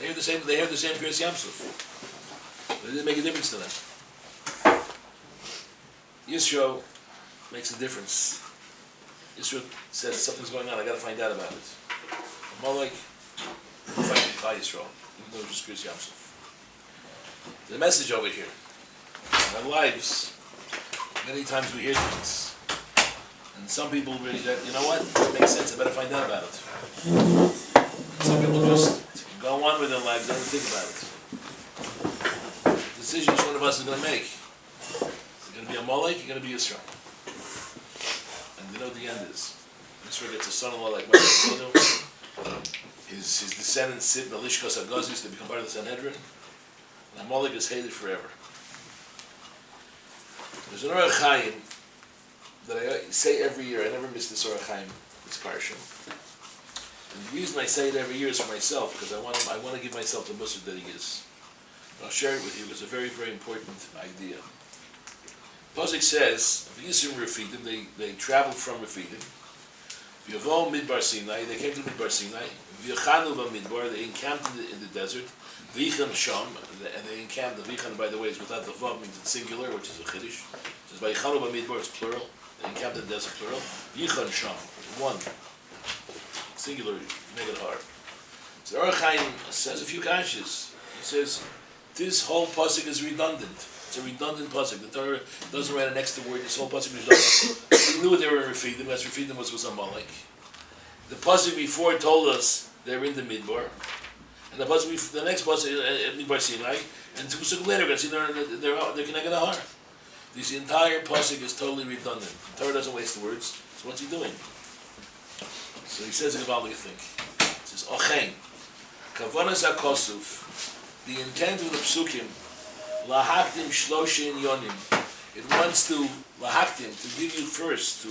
They hear the same Kriyas Yamsuf. But it didn't make a difference to them. Yisro makes a difference. Yisro says something's going on, I gotta find out about it. Amalek, fighting by Yisro, even though it was just Kriyas Yamsuf. The message over here. In our lives, many times we hear things. And some people really that, you know what, it makes sense, I better find out about it. And some people just go on with their lives, don't think about it. The decision each one of us is going to make. You're going to be a Molech, you're going to be Yisro. And you know what the end is. Yisro gets a son-in-law like Moshe. His descendants sit in the Lishkos HaGozis, they become part of the Sanhedrin. And Molech is hated forever. There's an Orach Chaim that I say every year. I never miss this Orach Chaim, this parsha. And the reason I say it every year is for myself, because I want to give myself the musar that he is. And I'll share it with you. It's a very, very important idea. Pasuk says, "V'yisrim Refidim." They traveled from Refidim. V'yavo Midbar Sinai. They came to Midbar Sinai. V'yachanu b'Midbar. They encamped in the desert. V'yichan Sham, and they encamped. The V'yichan, by the way, is without the vav, means it's singular, which is a chiddush. It says V'yachanu b'Midbar, it's plural. They encamped in the desert, plural. V'yichan Sham, one. Singular, make it hard. So Orach Chaim says a few kashas. He says, this whole pasuk is redundant. It's a redundant pasuk. The Torah doesn't write an extra word. This whole pasuk is redundant. We knew they were in Refidim, as Refidim was Amalek. The pasuk before told us they're in the Midbar. And the next pasuk is Midbar Sinai. And two pasuk later, we're going to see they're connected to Har. This entire pasuk is totally redundant. The Torah doesn't waste the words. So what's he doing? So he says a Gavaldic thing. He says, Ochein, Kavanas HaKosuf, the intent of the Psukim, Lahaktim Shloshin Yonim. It wants to, Lahaktim, to give you first, to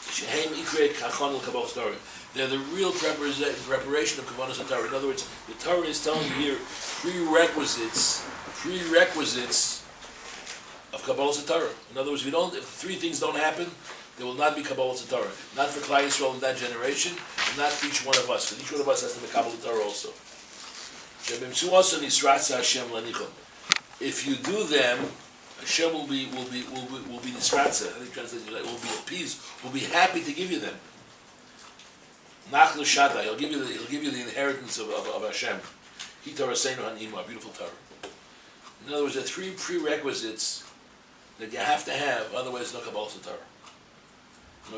Shehem Ikrei Kachon L'Kabal Torah. They're the real preparation of Kavanas HaTorah. In other words, the Torah is telling you here prerequisites of Kabbalas HaTorah. In other words, if three things don't happen, there will not be Kabbalas HaTorah. Not for Klal Yisrael in that generation, and not for each one of us. Because each one of us has to be Kabbalas HaTorah also. If you do them, Hashem will be nisratza. I think translation will be appeased. Will be happy to give you them. Nachlu Shaddai. He'll give you the inheritance of Hashem. He Torah Seinu Hanima, beautiful Torah. In other words, there are three prerequisites that you have to have. Otherwise, no Kabbalas HaTorah.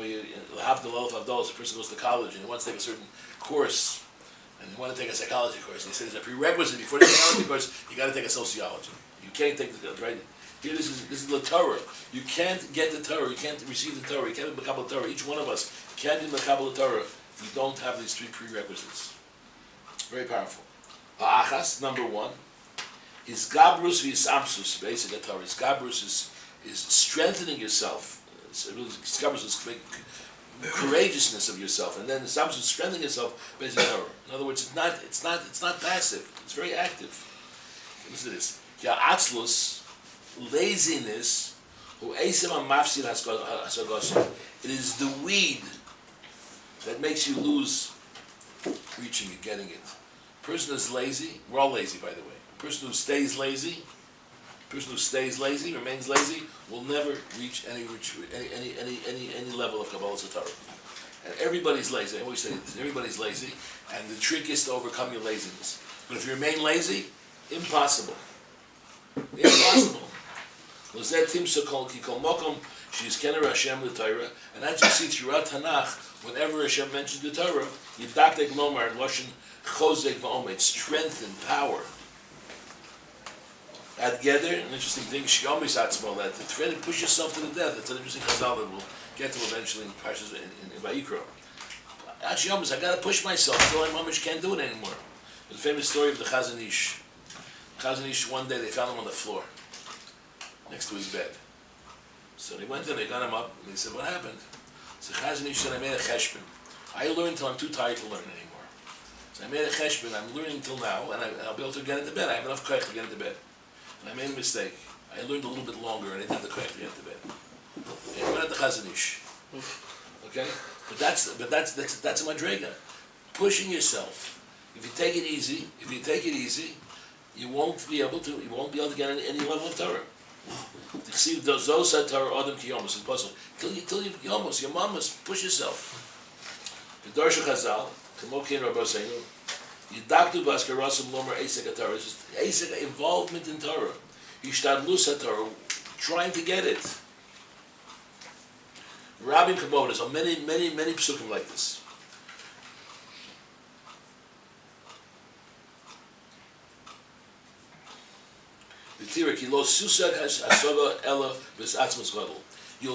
You have the Lolf Avdol, a person goes to college and he wants to take a certain course, and he wants to take a psychology course. And he says, a prerequisite before the psychology course, you got to take a sociology. You can't take the right. Here, this is the Torah. You can't get the Torah. You can't receive the Torah. You can't be Makabel Torah. Each one of us can't be Makabel Torah if we don't have these three prerequisites. Very powerful. Ha'achas, number one, is Gabrus v'Yisamsus, basic Torah. Is Gabrus is strengthening yourself. Gabrus is courageousness of yourself, and then the Samsus is strengthening yourself based on Torah. In other words, it's not passive. It's very active. Listen to this. Ya'atzlus, laziness, who esim mafsid hasagosah. It is the weed that makes you lose reaching it, getting it. A person is lazy. We're all lazy, by the way. A person who stays lazy, remains lazy, will never reach any level of Kabbalas HaTorah. And everybody's lazy. I always say this. Everybody's lazy, and the trick is to overcome your laziness. But if you remain lazy, impossible. Impossible. And as you see throughout Tanakh, whenever Hashem mentions the Torah, Yidaktek Lomar, Loshen Chozek V'Omer, it's strength and power. Together, an interesting thing, Shiomis Atzmo, that to try to push yourself to the death. It's an interesting chazal that we'll get to eventually in Parshas in Vayikra. Shiomis, I got to push myself until I mamish can't do it anymore. The famous story of the Chazon Ish. Chazon Ish, one day they found him on the floor, next to his bed. So they went there, they got him up, and they said, "What happened?" So Chazon Ish said, "I made a cheshbon. I learned until I'm too tired to learn anymore. So I made a cheshbon. I'm learning until now, and I'll be able to get into bed. I have enough koach to get into bed. And I made a mistake. I learned a little bit longer, and I did the koach to get into bed." And I went at the Chazon Ish. Okay, but that's a madrega. Pushing yourself. If you take it easy, you won't be able to get any level of Torah. To see those Torah Adam Kiyomos is possible. Till you Kiyomos, your mamas, push yourself. The Darsha Chazal, Kamokin Rabbi Seinu, Yidaktu Baskarasim Lomer Esek Torah. Esek involvement in Torah. Yishtadlus Torah, trying to get it. Rabbi Kamodas, on many psukim like this. You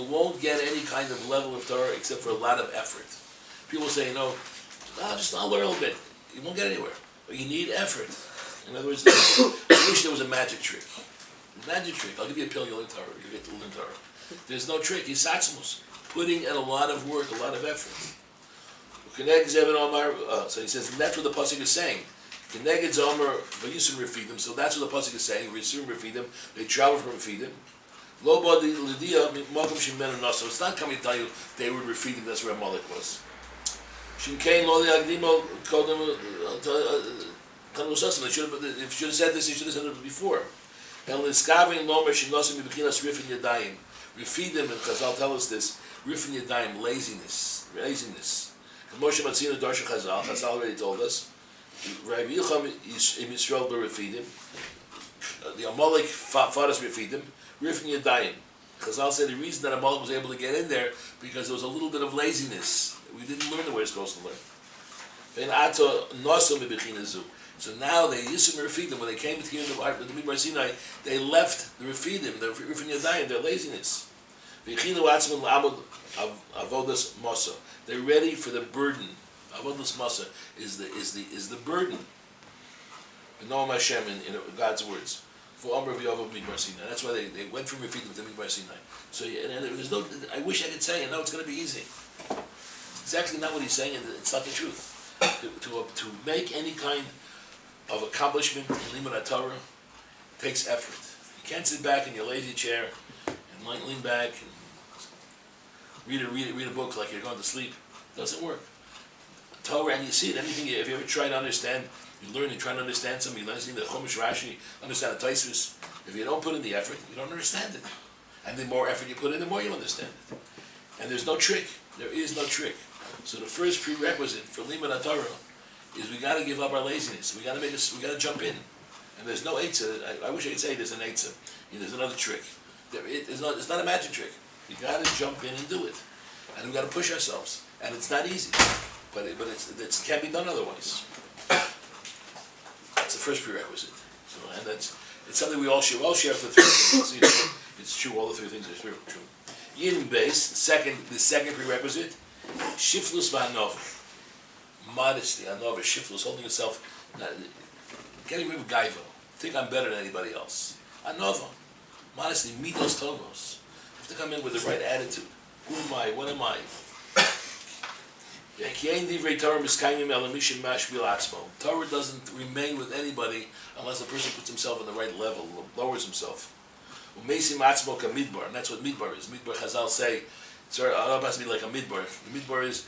won't get any kind of level of Torah except for a lot of effort. People say, I'll learn a little bit. You won't get anywhere. But you need effort. In other words, I wish there was a magic trick. I'll give you a pill, you'll learn Torah. You get to learn Torah. There's no trick. It's atzmos. Putting in a lot of work, a lot of effort. So he says, and that's what the pasuk is saying. So that's what the pasuk is saying. They travel from Refidim. So it's not coming to tell you they were Refidim. That's where Amalek was. They should have said this. They should have said it before. Refidim, and Chazal tell us this. Rifin Yadayim, laziness. Moshe Matzino Darsha Chazal already told us. Rabbi Yicham is in Yisrael Refidim. The Amalek fought us Refidim. Rifin Yadayim. Chazal said the reason that Amalek was able to get in there because there was a little bit of laziness. We didn't learn the way we're supposed to learn. So now they Yisrael Refidim, when they came to the Midbar Sinai, they left the Refidim, the Rifin Yadayim, their laziness. They're ready for the burden. Avodas Masa is the burden. Noam Hashem in God's words. For Amr V'Yavav Midbar Sinai. That's why they went from Refidim to Midbar Sinai. So there's no. I wish I could say, no, it's going to be easy. It's exactly not what he's saying, and it's not the truth. To make any kind of accomplishment in Limud Torah takes effort. You can't sit back in your lazy chair and lean back and read a book like you're going to sleep. It doesn't work. Torah, and you see it. Anything, if you ever try to understand, you learn and try to understand something. You understand the Chumash Rashi, understand the Taisvus. If you don't put in the effort, you don't understand it. And the more effort you put in, the more you understand it. And there's no trick. There is no trick. So the first prerequisite for Limud Torah is we got to give up our laziness. We got to jump in. And there's no eitzah. I wish I could say there's an eitzah. There's another trick. It's not a magic trick. You got to jump in and do it, and we got to push ourselves. And it's not easy, but it can't be done otherwise. That's the first prerequisite. So, and it's something we all share. We all share the three things. It's true. All the three things are true. Yin base. The second prerequisite. Shiflus v'hanova. Modesty, hanova, shiflus, holding yourself, getting rid of gaiva. Think I'm better than anybody else. Hanova. Modesty, midos tovos. You have to come in with the right attitude. Who am I? What am I? Torah doesn't remain with anybody unless a person puts himself on the right level, lowers himself. And that's what midbar is. Midbar, Chazal say, it has to be like a midbar. The midbar is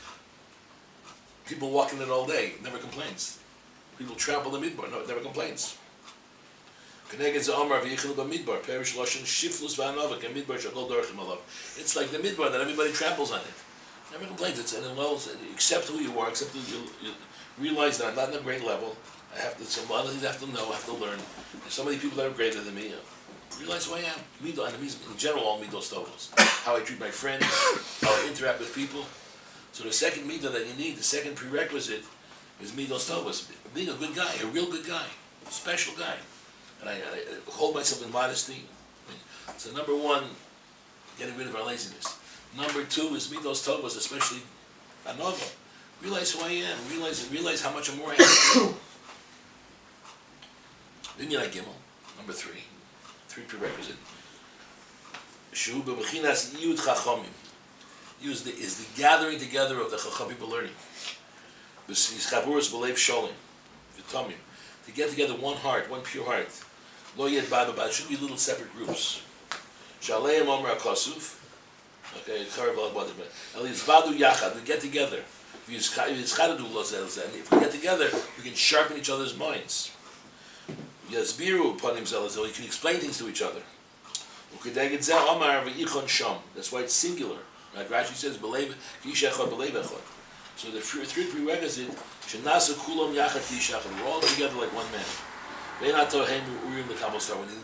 people walking it all day, never complains. People trample the midbar, no, it never complains. It's like the midbar that everybody tramples on it. Never complains. It's accept who you are, accept who you realize that I'm not on a great level. I have to. So a lot of things I have to know. I have to learn. There's so many people that are greater than me. Realize who I am. Midah, and in general, all midos tovos. How I treat my friends, how I interact with people. So the second midah that you need, the second prerequisite, is midos tovos. Being a good guy, a real good guy, a special guy, and I hold myself in modesty. So number one, getting rid of our laziness. Number two is midos tovos, especially anova. Realize who I am. Realize how much more I am. Then you like Gimel. Number three prerequisite. Shu b'mechinas yud chachamim. Is the gathering together of the chacham people learning. B'schaburos b'leiv sholim v'tomim. To get together one heart, one pure heart. Lo yed bad. It should be little separate groups. Shaleim omer akosuf. Okay, charav al badim. Elizvadu yachad. We get together. If we get together, we can sharpen each other's minds. Yasbiru upon himself, so he can explain things to each other. That's why it's singular. Like Rashi says, so the third prerequisite, we're all together like one man. When you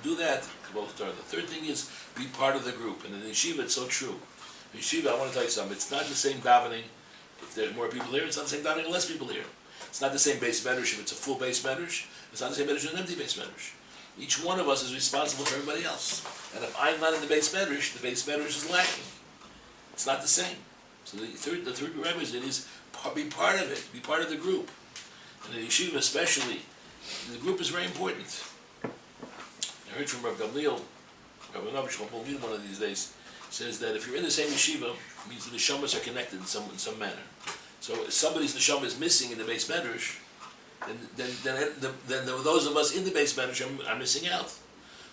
do that, the third thing is be part of the group. And in yeshiva, it's so true. In yeshiva, I want to tell you something. It's not the same davening if there's more people here. It's not the same davening if less people here. It's not the same base medrash if it's a full base medrash. It's not the same medrash if an empty base medrash. Each one of us is responsible for everybody else. And if I'm not in the base medrash is lacking. It's not the same. So the third prerequisite is be part of it. Be part of the group. And in yeshiva especially, the group is very important. I heard from Rav Gamliel, Rav Novish, we'll meet him one of these days, says that if you're in the same yeshiva, it means the neshamas are connected in some manner. So if somebody's neshama is missing in the base medrash, then those of us in the base medrash are missing out.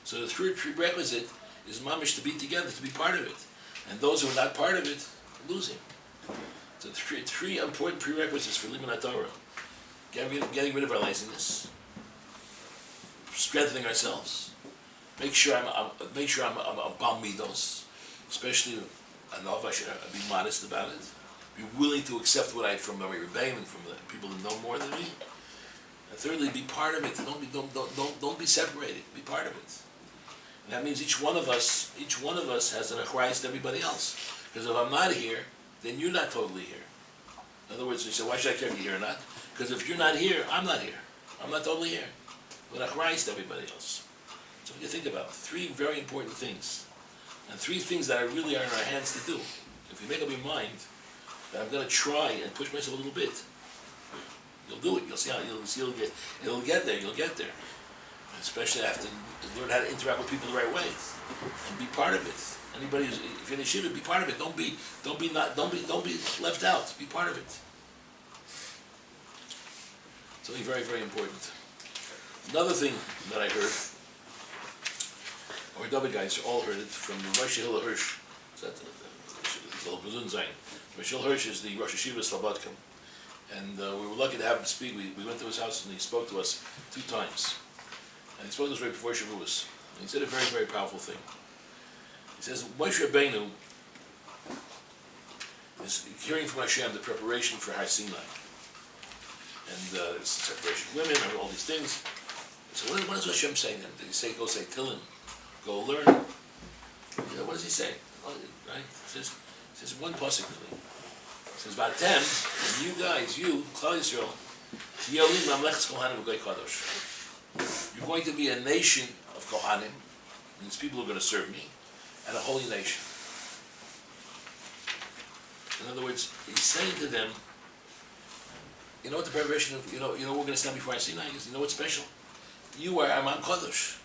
So the third prerequisite is mamish to be together, to be part of it. And those who are not part of it, are losing. So three important prerequisites for Limud Torah. Getting rid of our laziness, strengthening ourselves. Make sure I'm bal midos, especially I know if I should be modest about it. Be willing to accept what I from my rebellion and from the people who know more than me. And thirdly, be part of it. Don't be separated. Be part of it. And that means each one of us has an achrayus to everybody else. Because if I'm not here, then you're not totally here. In other words, you say, why should I care if you're here or not? Because if you're not here, I'm not here. I'm not totally here. But achrayus to everybody else. So what do you think about? Three very important things. And three things that really are in our hands to do. If you make up your mind that I'm going to try and push myself a little bit, you'll do it. You'll see how it'll get there. You'll get there. And especially have to learn how to interact with people the right way and be part of it. Anybody who's, if you're in yeshiva, be part of it. Don't be left out. Be part of it. It's only very, very important. Another thing that I heard, or double guys all heard it from Rosh HaYeshiva Hirsch. Rosh Hirsch is the Rosh HaYeshiva Slobodka. And we were lucky to have him speak. We went to his house and he spoke to us 2 times. And he spoke to us right before Shavuos. And he said a very, very powerful thing. He says, Moshe Rabbeinu is hearing from Hashem the preparation for Har Sinai. And separation of women, and all these things. So what is Hashem saying to him? Did he say, go say Tillim, go learn? What does he say? Right? He says one pasuk really. He says, Vatem, and you guys, you, Klal Yisrael, you're going to be a nation of Kohanim, means people who are going to serve me, and a holy nation. In other words, he's saying to them, you know what the preparation of, you know we're going to stand before Har Sinai is? You know what's special? You are Amam Kodesh.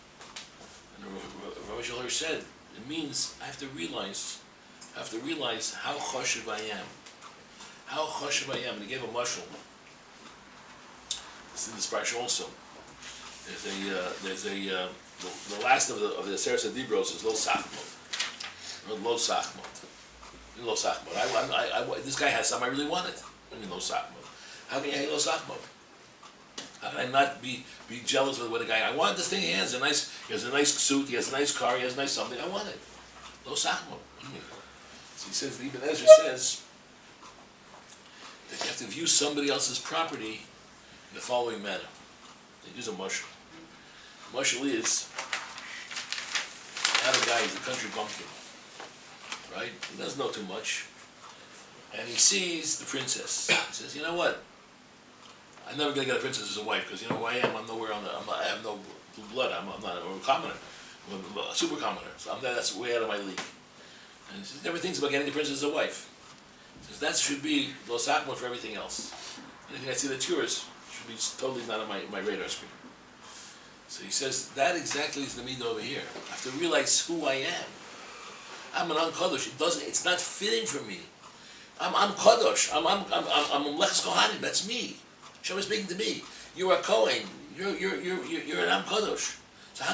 And Rav Shlomo said, it means I have to realize how choshev I am. How choshev I am. And he gave a mashal. It's in this parsha also. There's the last of the Aseret Adibros is Lo Sachmod. Or Lo Sachmod. Lo Sachmod. This guy has something I really wanted. I mean Lo Sachmod. How can I hate Lo Sachmod? How can I not be jealous with what a guy? I want this thing. He has a nice suit. He has a nice car. He has a nice something. I want it. Lo Sachmod. So he says, Ibn Ezra says that you have to view somebody else's property in the following manner. They use a mushal. Mushal is not a guy. He's a country bumpkin, right? He doesn't know too much, and he sees the princess. He says, you know what? I'm never going to get a princess as a wife, because you know who I am? I'm nowhere on the, I have no blood, I'm not a commoner, I'm a super commoner, so that's way out of my league. And he says, never thinks about getting a princess as a wife. He says, that should be Lo Sachmod for everything else. Anything I see that's yours should be totally not on my radar screen. So he says, that exactly is the midah over here. I have to realize who I am. I'm an Kadosh. It's not fitting for me. I'm Kadosh. I'm Mleches Kohanim. That's me. Hashem is speaking to me. You are Kohen. You're an Am Kadosh. So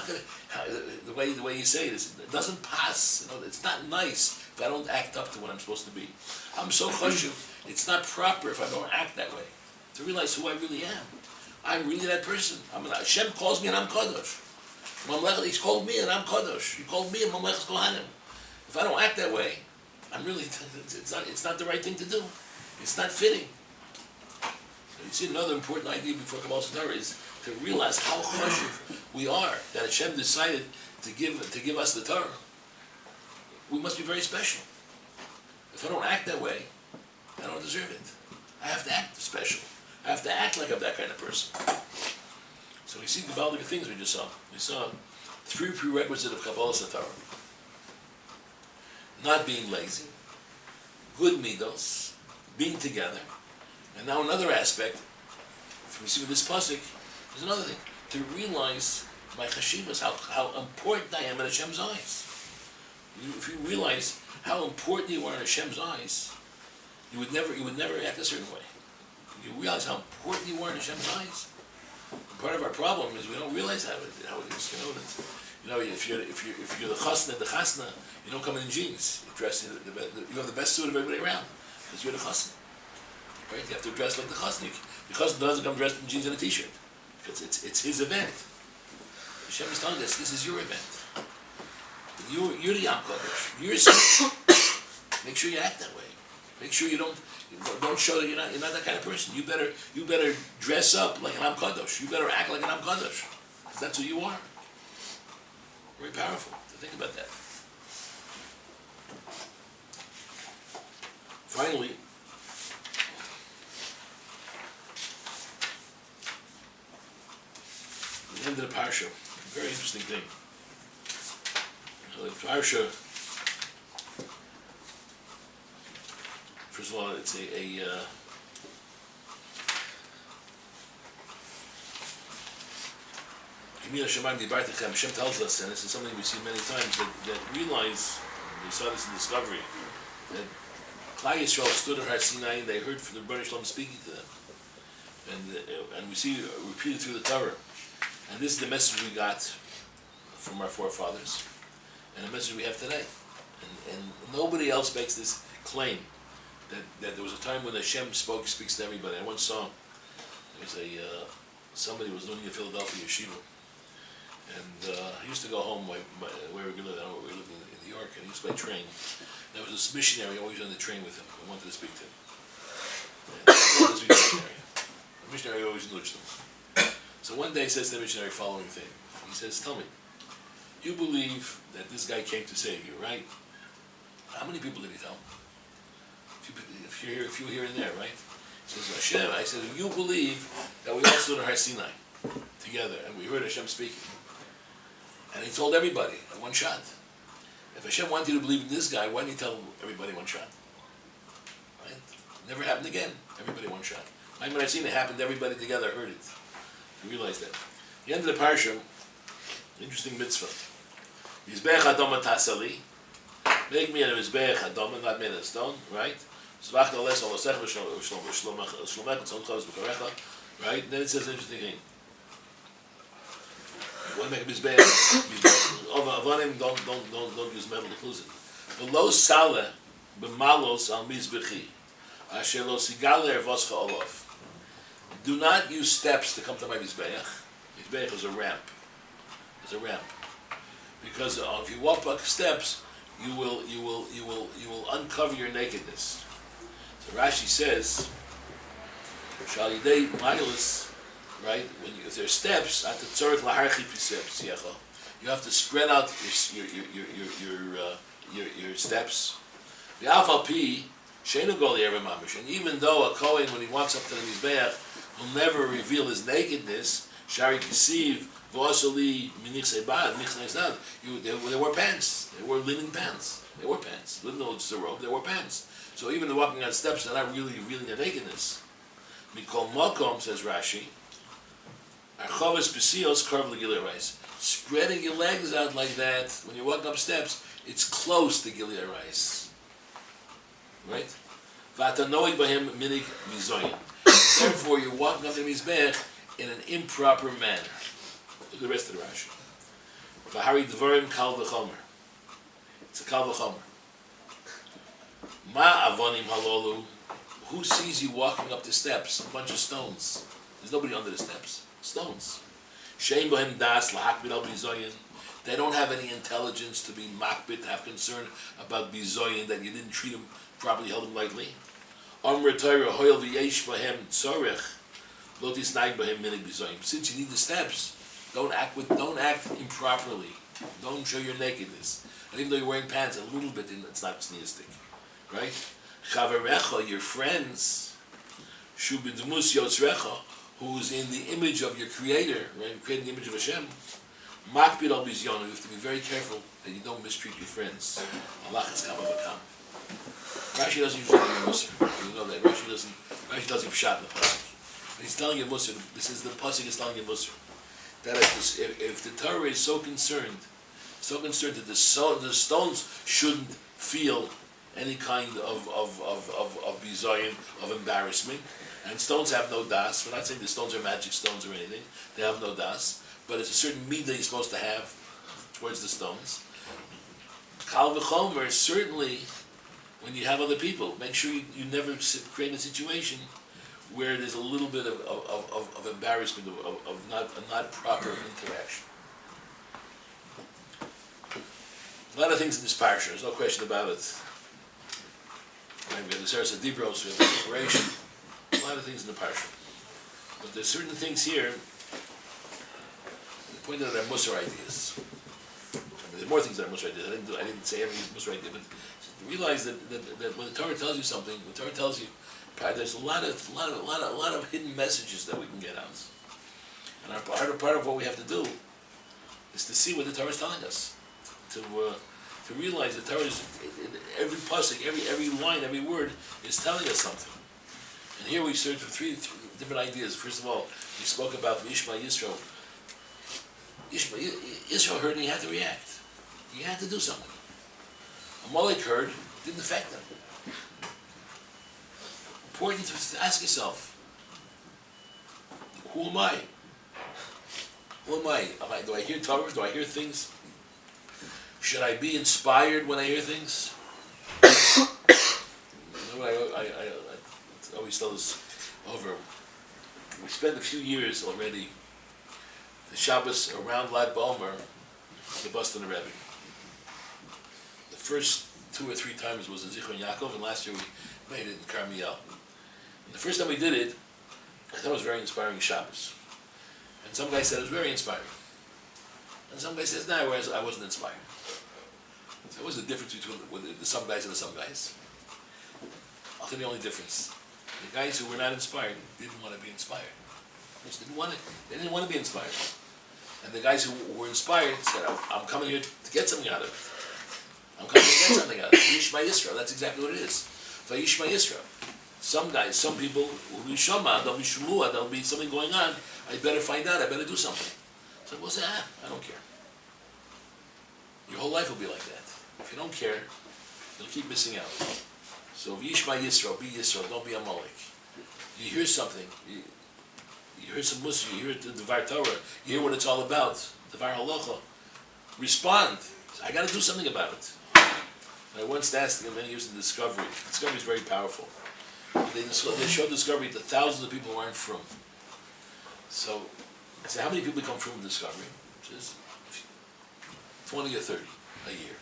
the way you say it doesn't pass. It's not nice if I don't act up to what I'm supposed to be. I'm so choshev It's not proper if I don't act that way. To realize who I really am. I'm really that person. Hashem calls me and I'm Kadosh. Mamlech, he's called me and I'm Kadosh. He called me and Mamlech's Kohanim. If I don't act that way, I'm really, it's not the right thing to do. It's not fitting. So you see, another important idea before Kabbalah Torah is to realize how chashuv we are, that Hashem decided to give us the Torah. We must be very special. If I don't act that way, I don't deserve it. I have to act special. I have to act like I'm that kind of person. So we see the valuable things we just saw. We saw 3 prerequisites of Kabbalah Torah. Not being lazy, good midos, being together, and now another aspect, if we see with this pasuk, is another thing, to realize my chashivas, how important I am in Hashem's eyes. If you realize how important you are in Hashem's eyes, you would never act a certain way. You realize how important you are in Hashem's eyes. And part of our problem is we don't realize how it is. If you're the chasna, you don't come in jeans. You dress you have the best suit of everybody around because you're the chasna. Right? You have to dress like the chasna. The chasna doesn't come dressed in jeans and a t-shirt because it's his event. Hashem is telling us this is your event. You're the Yam Kodesh. You're make sure you act that way. Make sure you don't show that you're not that kind of person. You better dress up like an Am Kadosh. You better act like an Am Kadosh. Because that's who you are. Very powerful to think about that. Finally, the end of the parsha. Very interesting thing. The parsha. First of all, it's Hashem tells us, and this is something we see many times, that realize, we saw this in Discovery, that Klal Yisrael stood at Har Sinai and they heard from the Rebbeinu Shalom speaking to them. And we see repeated through the Torah. And this is the message we got from our forefathers, and the message we have today. And nobody else makes this claim. That there was a time when Hashem speaks to everybody. I once saw there was somebody was living in Philadelphia Yeshiva, and he used to go home where we lived. We lived in New York, and he used to by train. There was this missionary always on the train with him. I wanted to speak to him. The missionary always nudged him. So one day he says to the missionary the following thing. He says, "Tell me, you believe that this guy came to save you, right? How many people did he tell? A few here and there, right?" He says, "Hashem," I said, "you believe that we all stood at Har Sinai together and we heard Hashem speaking. And he told everybody in one shot. If Hashem wanted you to believe in this guy, why didn't he tell everybody one shot? Right? Never happened again. Everybody one shot. Like when I seen it happened, everybody together heard it. You realize that. The end of the parsha, interesting mitzvah. Mizbeach Adama Tasali. Make me a Mizbeach Adama, not made of stone, right? Right? Then it says an interesting thing. You want to make a mizbeach, avanim don't use metal to close it. Below sale b'malos al mizbechi, asher lo sigale ervoscha olav. Do not use steps to come to my mizbeach. Mizbeach is a ramp. It's a ramp. Because if you walk up steps, you will uncover your nakedness. So Rashi says, "Shal yidei mailis," right? If there's steps, at the tzorich laharchi pisep, you have to spread out your steps. The alpha p sheinu gol mamish, and even though a kohen, when he walks up to the mizbeach, will never reveal his nakedness, shari kisiv v'osali minich sebad minich neisad. They wore pants. They wore linen pants. They wore pants. They didn't know just a robe. They wore pants. So even the walking on steps, they're not really revealing their nakedness. Mikol makom, says Rashi, archoves pesios karv l'gilei rais. Spreading your legs out like that when you're walking up steps, it's close to gilei rais. Right? V'atanoi b'hem minig mizoyin. Therefore, you're walking up the mizbech in an improper manner. Look at the rest of the Rashi. V'hari dvarim kal v'chomer. It's a kal v'chomer. Ma avonim halolu Who sees you walking up the steps? A bunch of stones. There's nobody under the steps. Stones. Shein bohem das lahakbid al bizoyin. They don't have any intelligence to be makbid, to have concern about bizoyin, that you didn't treat them properly, held them lightly. Amr Torah hoyel v'yesh bohem tzorech lo tisnag bohem minig bizoyin. Since you need the steps, don't act improperly. Don't show your nakedness. And even though you're wearing pants a little bit, it's not sneistic, right? Chaverecha, your friends, shubidmus yotzrecha, who's in the image of your Creator, right? Creating the image of Hashem. Makbid al bizyonu. You have to be very careful that you don't mistreat your friends. Allah has come overcome. Rashi doesn't usually give you Musar. You know that Rashi doesn't pshat in the pasuk. But he's telling you Musar. This is the pasuk is telling you Musar. That if the Torah is so concerned that the stones shouldn't feel any kind of bizayin, of embarrassment, and stones have no das. We're not saying the stones are magic stones or anything. They have no das, but it's a certain midah you're supposed to have towards the stones. Kal v'chomer, certainly when you have other people, make sure you never create a situation where there's a little bit of embarrassment, of not proper interaction. A lot of things in this parsha, there's no question about it. Right? We have the Seres Adibros, we have the preparation, a lot of things in the parsha. But there's certain things here, the point that are Musar ideas. I mean, there are more things that are Musar ideas. I didn't say every Musar idea, but realize that when the Torah tells you something, when the Torah tells you, there's a lot of hidden messages that we can get out. And part of what we have to do is to see what the Torah is telling us. To realize that Torah is, every pasuk, every line, every word is telling us something. And here we searched for three different ideas. First of all, we spoke about Yishma Yisrael. Yisrael heard and he had to react. He had to do something. Amalek heard, it didn't affect him. Important to ask yourself, who am I? Who am I? Do I hear Torah? Do I hear things? Should I be inspired when I hear things? I always tell this over. We spent a few years already, the Shabbos around Lag BaOmer, the Boston Rebbe. The first 2 or 3 times was in Zichron Yaakov, and last year we made it in Carmiel. And the first time we did it, I thought it was very inspiring Shabbos. And some guy said it was very inspiring. And some guy says, no, I wasn't inspired. So what's the difference between the some guys and the some guys? I'll tell you the only difference. The guys who were not inspired didn't want to be inspired. They didn't want to be inspired. And the guys who were inspired said, I'm coming here to get something out of it. I'm coming to get something out of it. Yishma Yisrael, that's exactly what it is. So Yishma Yisrael. Some guys, some people will be shama, there'll be shmua, there'll be something going on. I better find out, I better do something. So we'll say, I don't care. Your whole life will be like that. If you don't care, you'll keep missing out. So Yishma Yisrael, be Yisrael, don't be Amalek. You hear something, you hear some Musa, you hear the Devar Torah, you hear what it's all about, Devar Halacha, respond. I got to do something about it. I once asked him many years in Discovery. Discovery is very powerful. They showed Discovery to thousands of people who aren't from. So I said, how many people come from Discovery? Which is 20 or 30 a year.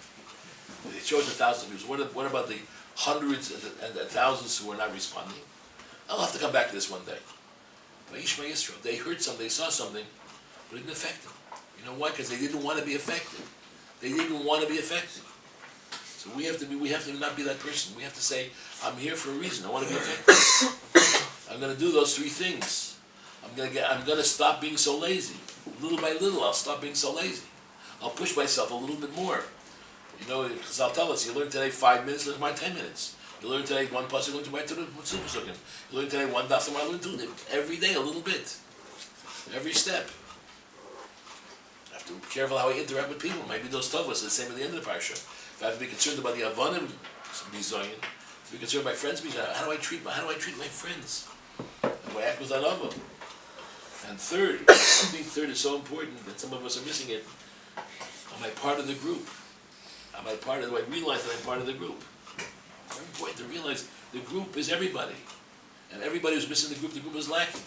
They showed to thousands of people. What about the hundreds and the thousands who are not responding? I'll have to come back to this one day. By Yishma Yisrael, they heard something, they saw something, but it didn't affect them. You know why? Because they didn't want to be affected. They didn't want to be affected. So we have to not be that person. We have to say, I'm here for a reason. I want to be affected. I'm going to do those 3 things. I'm going to stop being so lazy. Little by little, I'll stop being so lazy. I'll push myself a little bit more. You know, because I'll tell us, you learn today 5 minutes, learn tomorrow 10 minutes. You learn today 1 pasuk, learn tomorrow 2 pasukim. You learn today 1 daf, tomorrow learn 2. Every day a little bit. Every step. I have to be careful how I interact with people. Maybe those tovas are the same at the end of the parsha. If I have to be concerned about the avonim bizoyin, to be concerned about my friends bizoyin, how do I treat my friends? How do I act with anava? And third, I think third is so important that some of us are missing it. Am I part of the group? Do I realize that I'm part of the group? Very important to realize the group is everybody. And everybody was missing the group was lacking.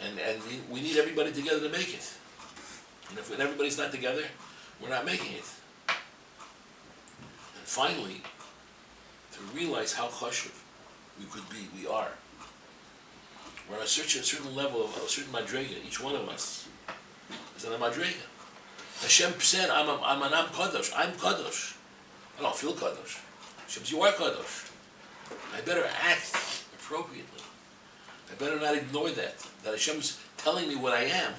And we need everybody together to make it. And if everybody's not together, we're not making it. And finally, to realize how chashuv we are. We're on a certain level of a certain madrega. Each one of us is on a madrega. Hashem said, I'm kadosh. I'm kadosh. I don't feel kadosh. Hashem says, you are kadosh. I better act appropriately. I better not ignore that. That Hashem's telling me what I am.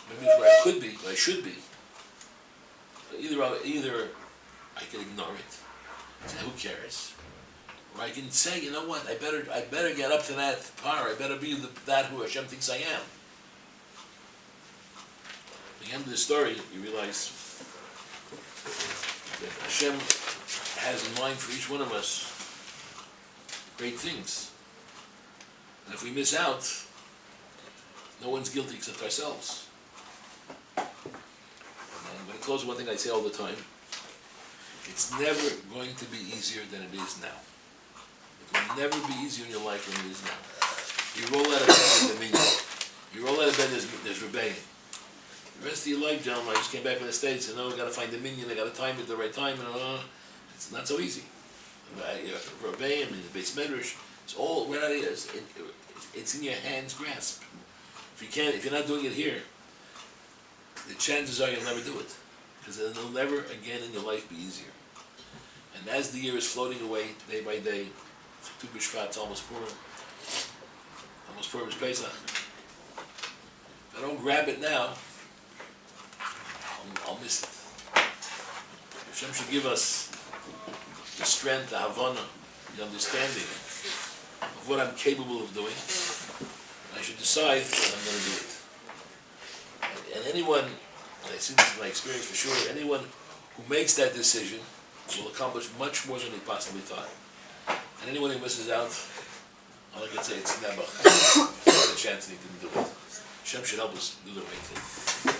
Maybe it's where I could be, but I should be. Either I can ignore it. Say, who cares? Or I can say, you know what? I better get up to that par. I better be that who Hashem thinks I am. At the end of the story, you realize that Hashem has in mind for each one of us great things. And if we miss out, no one's guilty except ourselves. And I'm going to close with one thing I say all the time. It's never going to be easier than it is now. It will never be easier in your life than it is now. You roll out of bed, there's dominion. You roll out of bed, there's rebellion. The rest of your life, gentlemen, I just came back from the States, and I got to find dominion, I got to time it at the right time, and it's not so easy. Rebellion, in the base medrash, it's all where it is. It's in your hands grasp. If you're not doing it here, the chances are you'll never do it, because it'll never again in your life be easier. And as the year is floating away day by day, Tu B'Shvat, it's almost Purim. Almost Purim is Pesach. If I don't grab it now, I'll miss it. Hashem should give us the strength, the Havana, the understanding of what I'm capable of doing. I should decide that I'm going to do it. And anyone, and I see this in my experience for sure, anyone who makes that decision will accomplish much more than he possibly thought. And anyone who misses out, all I can say, it's never. He had a chance and he didn't do it. Hashem should help us do the right thing.